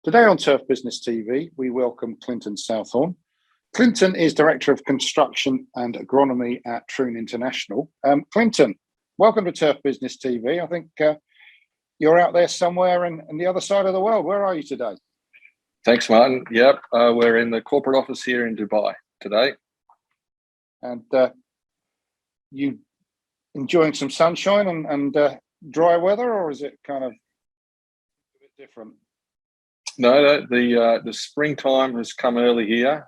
Today on Turf Business TV, we welcome Clinton Southorn. Clinton is Director of Construction and Agronomy at Troon International. Clinton, welcome to Turf Business TV. I think you're out there somewhere in the other side of the world. Where are you today? Thanks, Martin. Yep, we're in the corporate office here in Dubai today. And you enjoying some sunshine and dry weather, or is it kind of a bit different? No, the springtime has come early here.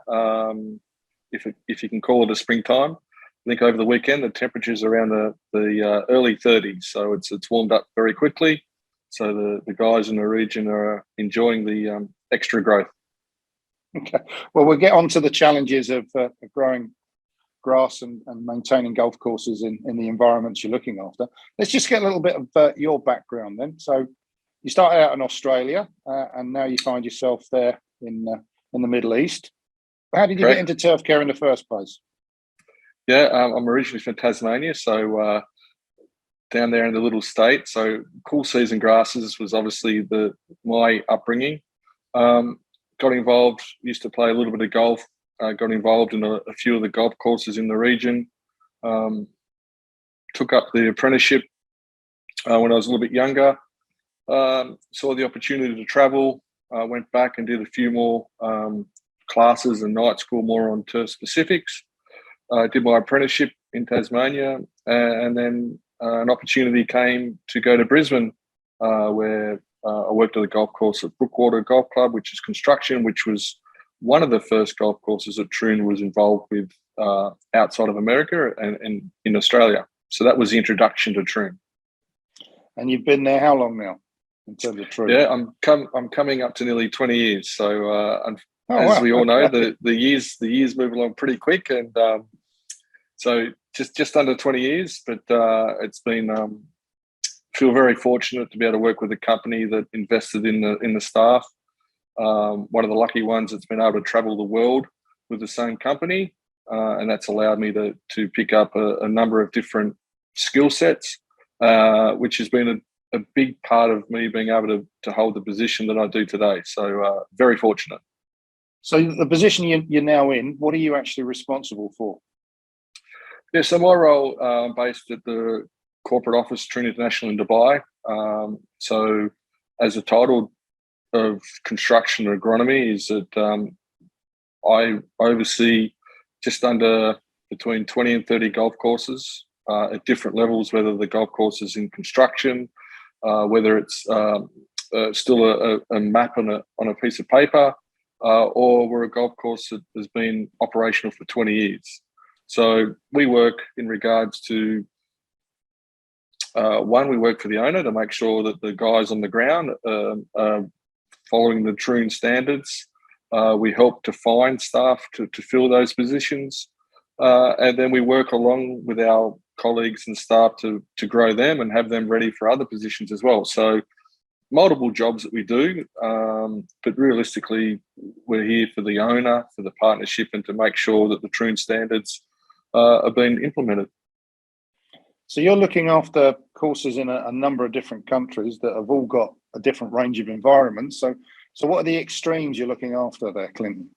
If you can call it a springtime, I think over the weekend the temperatures around the early 30s, so it's warmed up very quickly. So the guys in the region are enjoying the extra growth. Okay, well, we'll get on to the challenges of growing grass and maintaining golf courses in the environments you're looking after. Let's just get a little bit of your background then. So you started out in Australia and now you find yourself there in the Middle East. How did you get into turf care in the first place? Yeah, I'm originally from Tasmania, so down there in the little state. So cool season grasses was obviously my upbringing. Got involved, used to play a little bit of golf, got involved in a few of the golf courses in the region. Took up the apprenticeship when I was a little bit younger. Saw the opportunity to travel, went back and did a few more classes and night school more on turf specifics. Did my apprenticeship in Tasmania, and then an opportunity came to go to Brisbane, where I worked at the golf course at Brookwater Golf Club, which is construction, which was one of the first golf courses that Troon was involved with outside of America and in Australia. So that was the introduction to Troon. And you've been there how long now in terms of Troon? Yeah, I'm coming up to nearly 20 years. So we all know, the years move along pretty quick, and so just under 20 years. But it's been feel very fortunate to be able to work with a company that invested in the staff. One of the lucky ones that's been able to travel the world with the same company, and that's allowed me to pick up a number of different skill sets, which has been a big part of me being able to hold the position that I do today. So very fortunate. So the position you're now in, what are you actually responsible for? Yeah, so my role, I'm based at the corporate office, Troon International in Dubai. So as a title of Construction Agronomy is that I oversee just under between 20 and 30 golf courses at different levels, whether the golf course is in construction, whether it's still a map on a piece of paper, or we're a golf course that has been operational for 20 years. So we work in regards to, one, we work for the owner to make sure that the guys on the ground are following the Troon standards. We help to find staff to fill those positions. And then we work along with our colleagues and staff to grow them and have them ready for other positions as well. So multiple jobs that we do, but realistically, we're here for the owner, for the partnership, and to make sure that the Troon standards are being implemented. So you're looking after courses in a number of different countries that have all got a different range of environments. So what are the extremes you're looking after there, Clinton?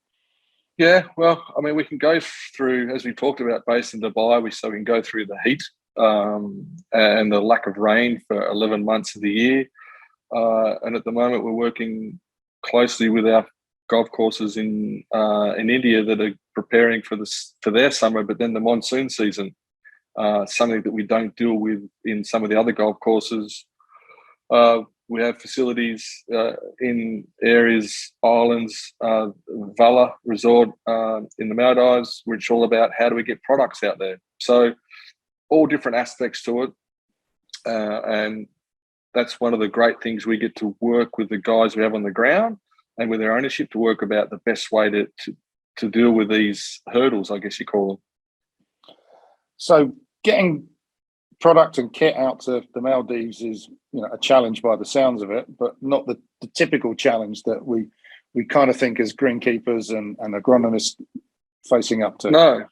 Yeah, well, I mean, we can go through, as we talked about, based in Dubai, we can go through the heat and the lack of rain for 11 months of the year. And at the moment, we're working closely with our golf courses in India that are preparing for their summer, but then the monsoon season, something that we don't deal with in some of the other golf courses. We have facilities in areas, islands, Vala Resort in the Maldives, which is all about how do we get products out there. So all different aspects to it. And that's one of the great things. We get to work with the guys we have on the ground and with their ownership to work about the best way to deal with these hurdles, I guess you call them. So getting product and kit out to the Maldives is, a challenge by the sounds of it, but not the typical challenge that we kind of think as greenkeepers and agronomists facing up to. No.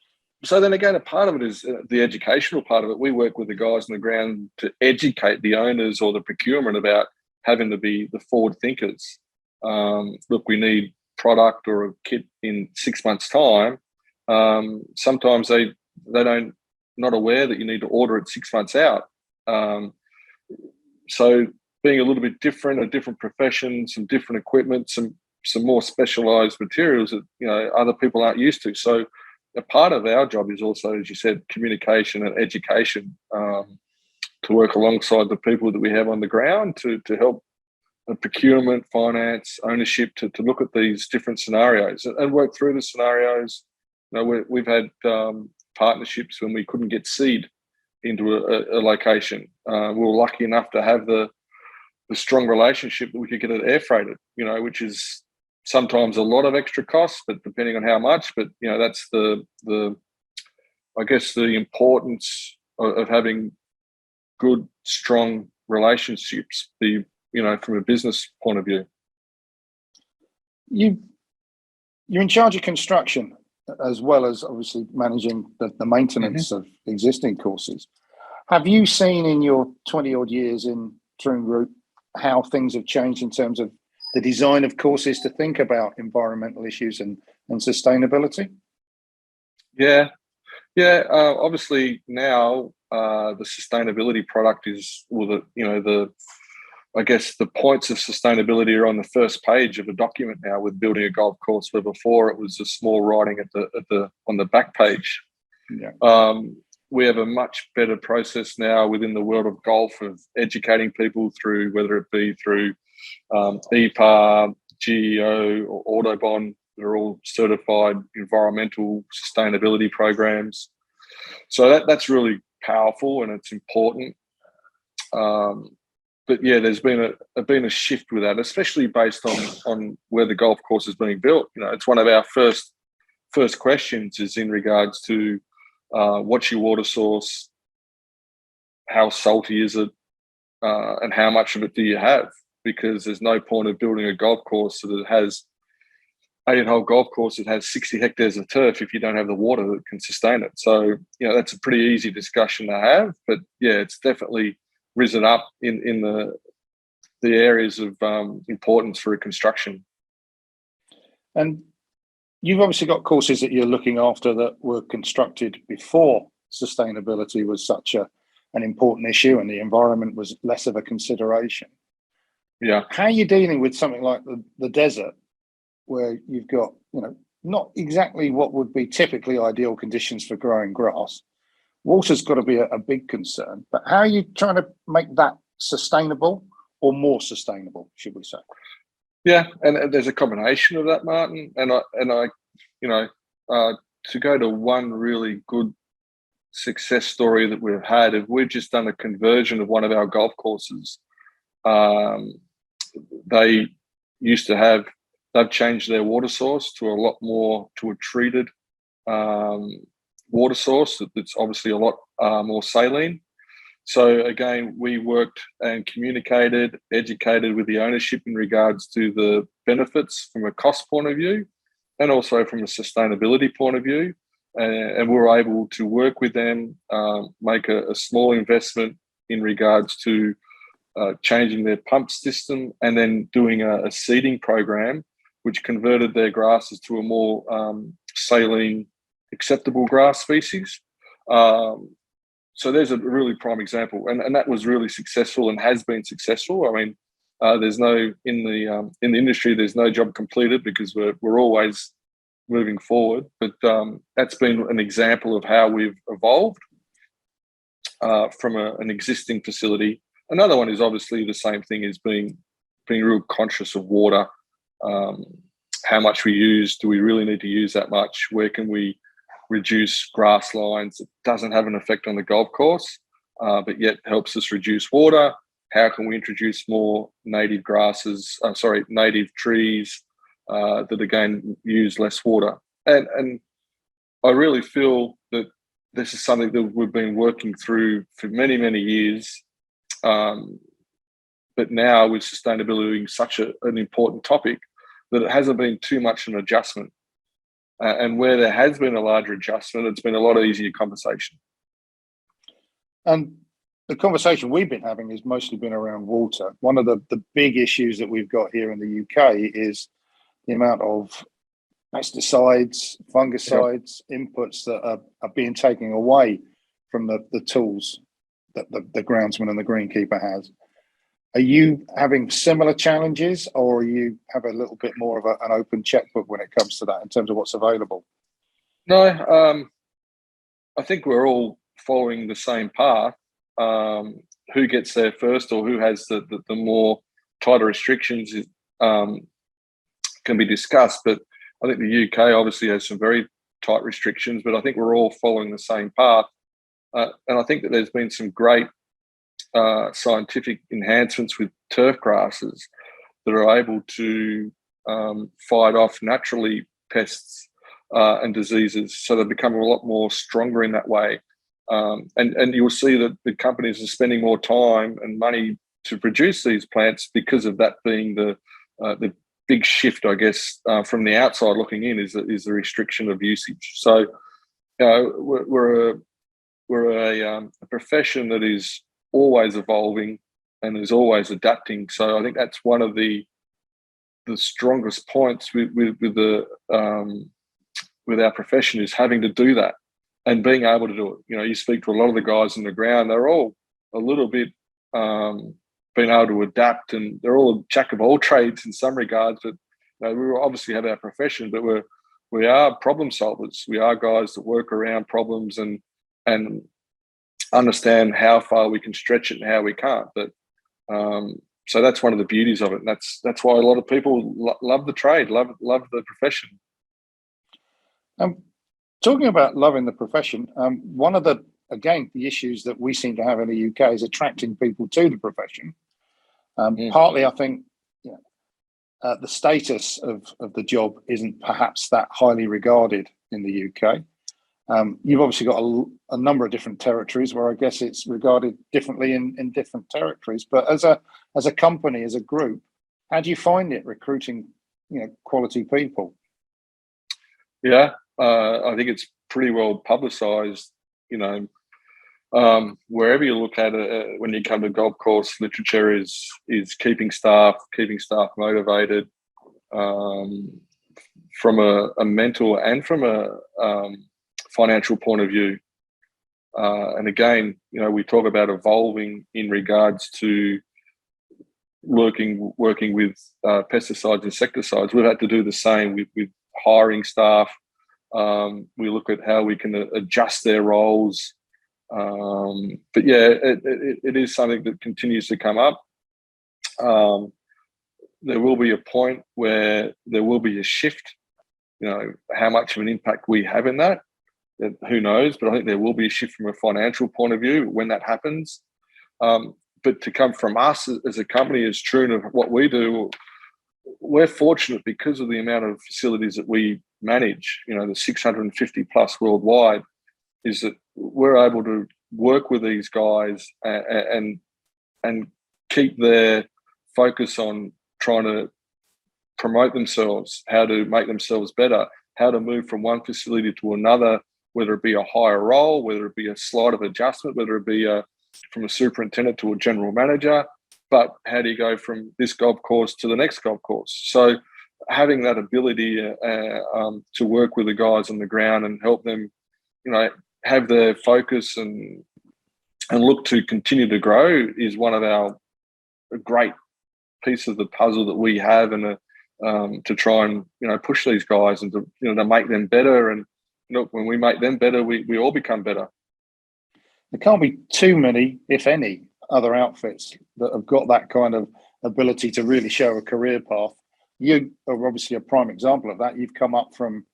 So then again, a part of it is the educational part of it. We work with the guys on the ground to educate the owners or the procurement about having to be the forward thinkers. look, we need product or a kit in 6 months' time, sometimes they don't not aware that you need to order it 6 months out. So being a little bit different, a different profession, some different equipment, some more specialized materials that other people aren't used to. So a part of our job is also, as you said, communication and education, to work alongside the people that we have on the ground to help procurement, finance, ownership to look at these different scenarios and work through the scenarios. We've had partnerships when we couldn't get seed into a location. We were lucky enough to have the strong relationship that we could get it air freighted, which is sometimes a lot of extra costs, but depending on how much. But that's the I guess the importance of having good, strong relationships. From a business point of view. You're in charge of construction as well as obviously managing the maintenance of existing courses. Have you seen in your 20-odd years in Troon Group how things have changed in terms of the design of courses to think about environmental issues and sustainability? Yeah. Obviously now the sustainability product is, I guess the points of sustainability are on the first page of a document now with building a golf course, where before it was a small writing on the back page. Yeah. We have a much better process now within the world of golf of educating people through, whether it be through EPA, GEO, or Autobahn. They're all certified environmental sustainability programs. So that's really powerful and it's important. But yeah, there's been a shift with that, especially based on where the golf course is being built. It's one of our first questions is in regards to what's your water source, how salty is it, and how much of it do you have? Because there's no point of building a golf course that has 8-hole golf course that has 60 hectares of turf if you don't have the water that can sustain it. So that's a pretty easy discussion to have. But yeah, it's definitely risen up in the areas of importance for a construction. And you've obviously got courses that you're looking after that were constructed before sustainability was such an important issue and the environment was less of a consideration. Yeah. How are you dealing with something like the desert, where you've got, not exactly what would be typically ideal conditions for growing grass? Water's got to be a big concern, but how are you trying to make that sustainable or more sustainable, should we say? Yeah, and there's a combination of that, Martin. And I to go to one really good success story that we've had, if we've just done a conversion of one of our golf courses. They used to have, they've changed their water source to a lot more, to a treated water source that's obviously a lot more saline. So again, we worked and communicated, educated with the ownership in regards to the benefits from a cost point of view and also from a sustainability point of view. And we were able to work with them, make a small investment in regards to changing their pump system and then doing a seeding program, which converted their grasses to a more saline acceptable grass species. So there's a really prime example, and that was really successful and has been successful. I mean, there's no in the industry, there's no job completed because we're always moving forward. But that's been an example of how we've evolved from an existing facility. Another one is obviously the same thing, is being real conscious of water. How much we use? Do we really need to use that much? Where can we reduce grass lines? It doesn't have an effect on the golf course, but yet helps us reduce water. How can we introduce more native grasses, native trees that again use less water? And I really feel that this is something that we've been working through for many, many years. But now with sustainability being such an important topic, that it hasn't been too much an adjustment. And where there has been a larger adjustment, it's been a lot easier conversation. And the conversation we've been having has mostly been around water. One of the big issues that we've got here in the UK is the amount of pesticides, fungicides, inputs that are being taken away from the tools that the groundsman and the greenkeeper has. Are you having similar challenges, or you have a little bit more of an open checkbook when it comes to that in terms of what's available? No, I think we're all following the same path. Who gets there first, or who has the more tighter restrictions can be discussed. But I think the UK obviously has some very tight restrictions, but I think we're all following the same path. And I think that there's been some great scientific enhancements with turf grasses that are able to fight off naturally pests and diseases, so they become a lot more stronger in that way. And you'll see that the companies are spending more time and money to produce these plants because of that being the big shift, I guess, from the outside looking in is the restriction of usage. So we're a profession that is always evolving and is always adapting. So I think that's one of the strongest points with our profession, is having to do that and being able to do it. You know, you speak to a lot of the guys on the ground; they're all a little bit being able to adapt, and they're all a jack of all trades in some regards. But we obviously have our profession, but we are problem solvers. We are guys that work around problems and understand how far we can stretch it and how we can't. But so that's one of the beauties of it, and that's why a lot of people love the trade, love the profession. Talking about loving the profession, one of the issues that we seem to have in the UK is attracting people to the profession. Partly, I think, the status of the job isn't perhaps that highly regarded in the UK. You've obviously got a number of different territories where I guess it's regarded differently in different territories. But as a company, as a group, how do you find it recruiting, quality people? Yeah, I think it's pretty well publicised. Wherever you look at it, when you come to golf course literature, is keeping staff motivated, from a mental and from a financial point of view. And again, we talk about evolving in regards to working with pesticides, insecticides. We've had to do the same with hiring staff. We look at how we can adjust their roles. But yeah, it is something that continues to come up. There will be a point where there will be a shift. How much of an impact we have in that, who knows? But I think there will be a shift from a financial point of view when that happens. But to come from us as a company, as Troon, of what we do, we're fortunate because of the amount of facilities that we manage, the 650 plus worldwide, is that we're able to work with these guys and keep their focus on trying to promote themselves, how to make themselves better, how to move from one facility to another, whether it be a higher role, whether it be a slight of adjustment, whether it be from a superintendent to a general manager. But how do you go from this golf course to the next golf course? So having that ability to work with the guys on the ground and help them, have their focus and look to continue to grow is one of our great pieces of the puzzle that we have, and to try and push these guys and to make them better. And when we make them better, we all become better. There can't be too many, if any, other outfits that have got that kind of ability to really show a career path. You are obviously a prime example of that. You've come up from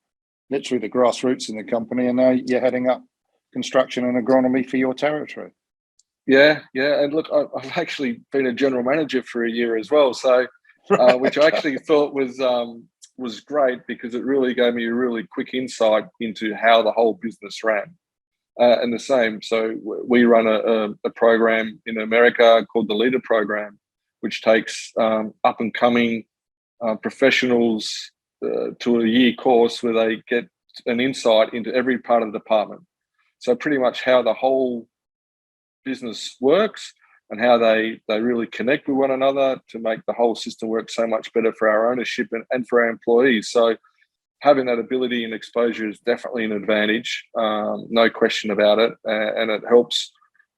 literally the grassroots in the company, and now you're heading up construction and agronomy for your territory. Yeah. And look, I've actually been a general manager for a year as well, so which I actually thought was great, because it really gave me a really quick insight into how the whole business ran. And the same, so we run a program in America called the Leader Program, which takes up and coming professionals to a year course where they get an insight into every part of the department. So pretty much how the whole business works and how they really connect with one another to make the whole system work so much better for our ownership and for our employees. So having that ability and exposure is definitely an advantage, no question about it, and it helps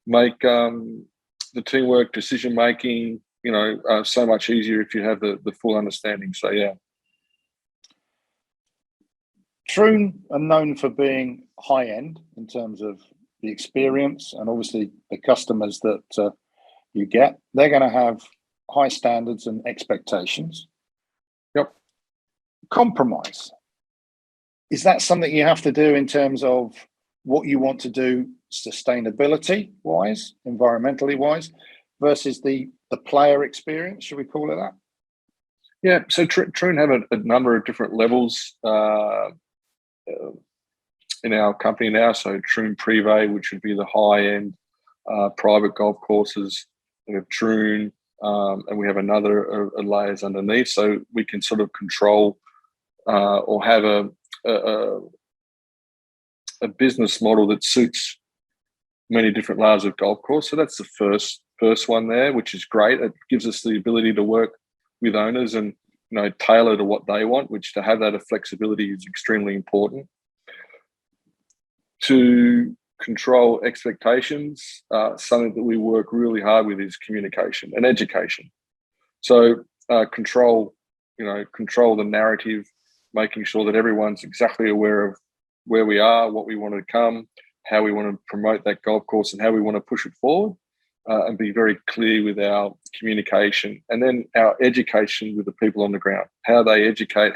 make the teamwork, decision making, so much easier if you have the full understanding. So yeah. Troon are known for being high end in terms of the experience, and obviously the customers that you get, they're going to have high standards and expectations. Yep. Compromise. Is that something you have to do in terms of what you want to do sustainability wise, environmentally wise, versus the player experience? Should we call it that? Yeah. So Troon have a number of different levels in our company now. So Troon Privé, which would be the high end private golf courses. We have Troon, and we have another layers underneath, so we can sort of control or have a business model that suits many different layers of golf course. So that's the first one there, which is great. It gives us the ability to work with owners and tailor to what they want, which to have that flexibility is extremely important. To control expectations, something that we work really hard with is communication and education. So control the narrative, making sure that everyone's exactly aware of where we are, what we want to come, how we want to promote that golf course, and how we want to push it forward, and be very clear with our communication. And then our education with the people on the ground, how they educate,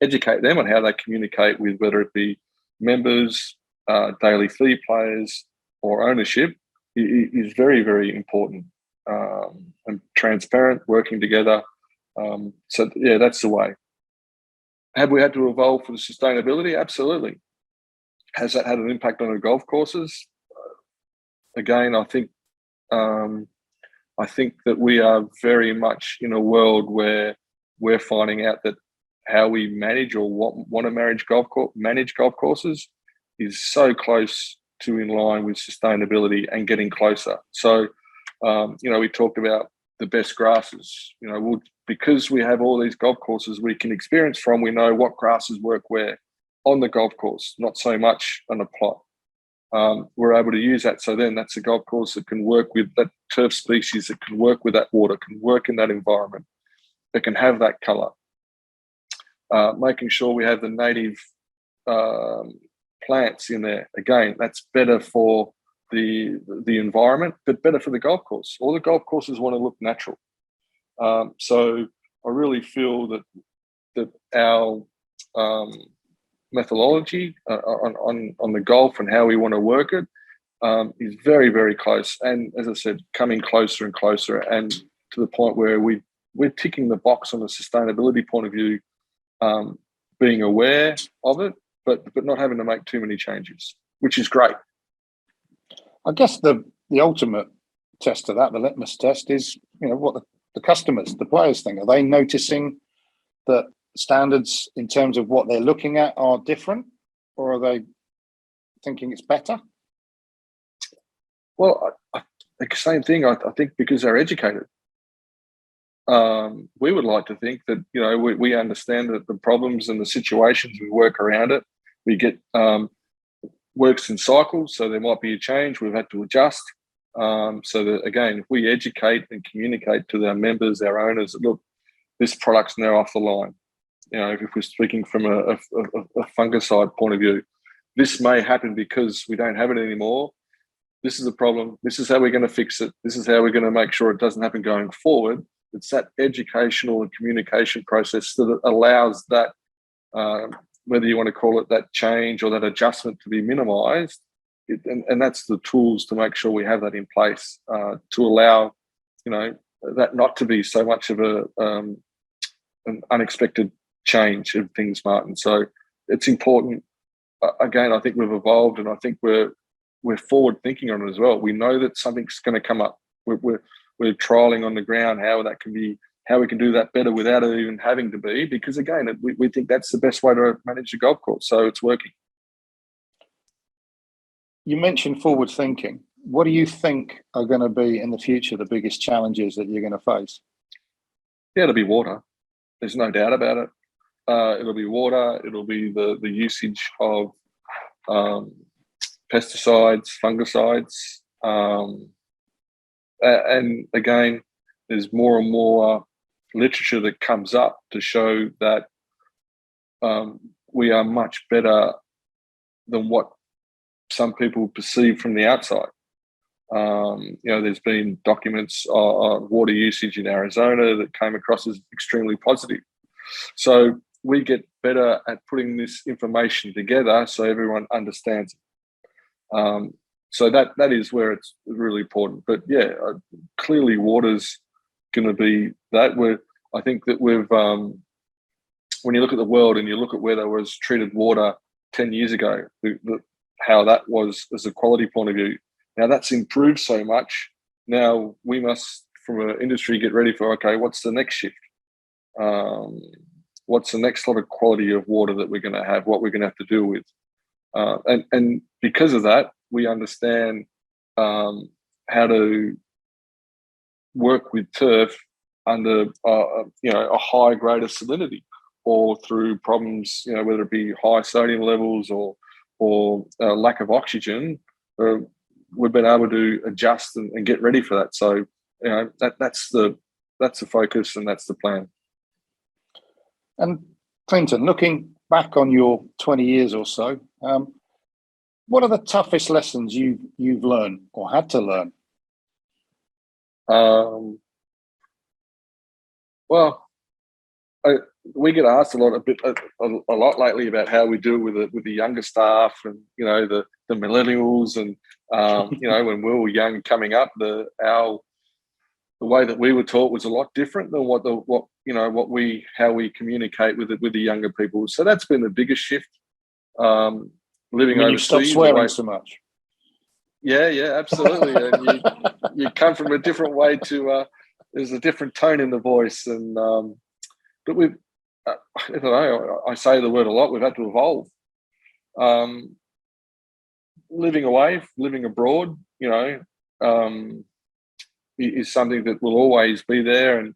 educate them on how they communicate with, whether it be members, daily fee players, or ownership, is very, very important, and transparent, working together. So yeah, that's the way. Have we had to evolve for the sustainability? Absolutely. Has that had an impact on the golf courses? Again, I think that we are very much in a world where we're finding out that how we manage or want to manage golf courses is so close to in line with sustainability and getting closer. So, we talked about the best grasses. Because we have all these golf courses we can experience from, we know what grasses work where on the golf course, not so much on a plot. We're able to use that. So then that's a golf course that can work with that turf species, that can work with that water, can work in that environment, that can have that colour. Making sure we have the native plants in there. Again, that's better for the environment, but better for the golf course. All the golf courses want to look natural. So I really feel that our methodology on the golf and how we want to work it is very, very close. And as I said, coming closer and closer, and to the point where we're ticking the box on a sustainability point of view, being aware of it, but not having to make too many changes, which is great. I guess the ultimate test of that, the litmus test, is what the customers, the players think. Are they noticing that standards in terms of what they're looking at are different, or are they thinking it's better? Well, the same thing. I think because they're educated. We would like to think that we understand that the problems and the situations, we work around it. We get works in cycles, so there might be a change. We've had to adjust. So that, again, if we educate and communicate to our members, our owners, that, look, this product's now off the line. If we're speaking from a fungicide point of view, this may happen because we don't have it anymore. This is a problem. This is how we're going to fix it. This is how we're going to make sure it doesn't happen going forward. It's that educational and communication process that allows that, whether you want to call it that change or that adjustment, to be minimised. And that's the tools to make sure we have that in place, to allow, that not to be so much of an unexpected change of things, Martin. So it's important. Again, I think we've evolved, and I think we're forward thinking on it as well. We know that something's going to come up. We're trialing on the ground how we can do that better without it even having to be, because again, we think that's the best way to manage the golf course. So it's working. You mentioned forward thinking. what do you think are going to be in the future the biggest challenges that you're going to face? Yeah, it'll be water. There's no doubt about it. It'll be water. It'll be the usage of pesticides, fungicides, and again, there's more and more literature that comes up to show that we are much better than what some people perceive from the outside. There's been documents on water usage in Arizona that came across as extremely positive. So we get better at putting this information together so everyone understands it. So that is where it's really important. But yeah, clearly water's going to be that. I think that we've, when you look at the world and you look at where there was treated water 10 years ago, how that was as a quality point of view. Now that's improved so much. Now we must, from an industry, get ready for, okay, what's the next shift? What's the next lot of quality of water that we're going to have, what we're going to have to deal with? And because of that, we understand how to work with turf under a high grade of salinity, or through problems, whether it be high sodium levels or lack of oxygen. We've been able to adjust and get ready for that. So that's the focus and that's the plan. And Clinton, looking back on your 20 years or so, what are the toughest lessons you've learned or had to learn? We get asked a lot lately about how we deal with the younger staff and the millennials and when we were young coming up, the way that we were taught was a lot different than how we communicate with the younger people. So that's been the biggest shift. Living overseas, you stopped swearing so much. Yeah, absolutely. And you come from a different way to there's a different tone in the voice, and but we've I don't know. I say the word a lot. We've had to evolve. Living abroad, is something that will always be there. And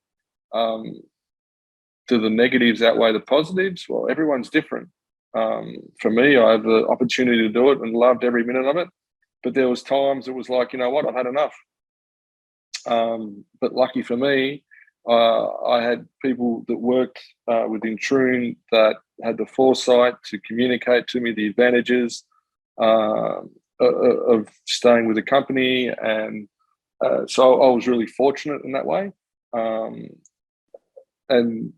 do the negatives outweigh the positives? Well, everyone's different. For me, I had the opportunity to do it and loved every minute of it. But there was times it was like, you know what, I've had enough. But lucky for me, I had people that worked within Troon that had the foresight to communicate to me the advantages of staying with the company. And so I was really fortunate in that way. And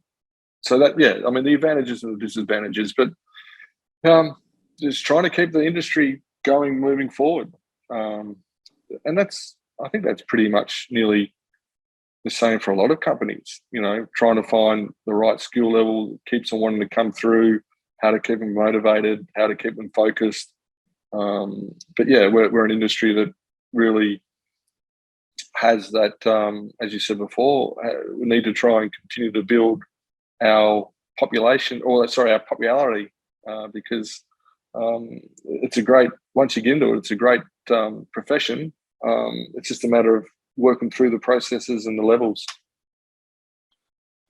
so the advantages and the disadvantages, but just trying to keep the industry going, moving forward. And I think that's pretty much nearly the same for a lot of companies, trying to find the right skill level that keeps them wanting to come through, how to keep them motivated, how to keep them focused. But yeah, we're an industry that really has that, as you said before, we need to try and continue to build our popularity, because it's a great, once you get into it, it's a great profession. It's just a matter of working through the processes and the levels.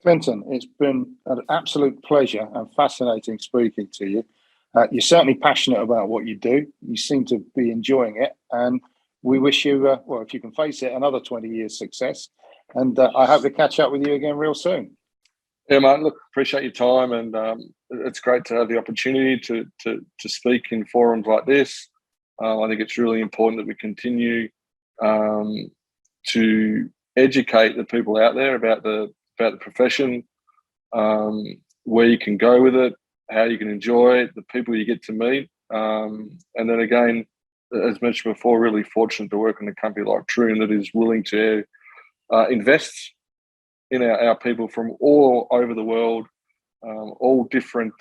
Clinton, it's been an absolute pleasure and fascinating speaking to you. You're certainly passionate about what you do. You seem to be enjoying it, and we wish you, if you can face it, another 20 years success. And I hope to catch up with you again real soon. Yeah, mate. Look, appreciate your time, and it's great to have the opportunity to speak in forums like this. I think it's really important that we continue to educate the people out there about the profession, where you can go with it, how you can enjoy it, the people you get to meet, and then again, as mentioned before, really fortunate to work in a company like Troon that is willing to invest in our people from all over the world, all different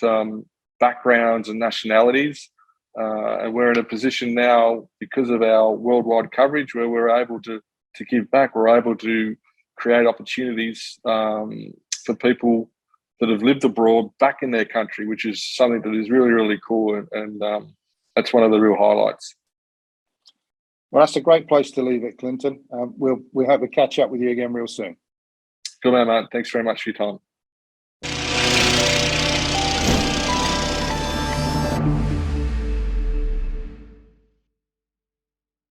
backgrounds and nationalities. And we're in a position now, because of our worldwide coverage, where we're able to give back. We're able to create opportunities for people that have lived abroad back in their country, which is something that is really, really cool. And that's one of the real highlights. Well, that's a great place to leave it, Clinton. We'll have a catch up with you again real soon. Good man, mate. Thanks very much for your time.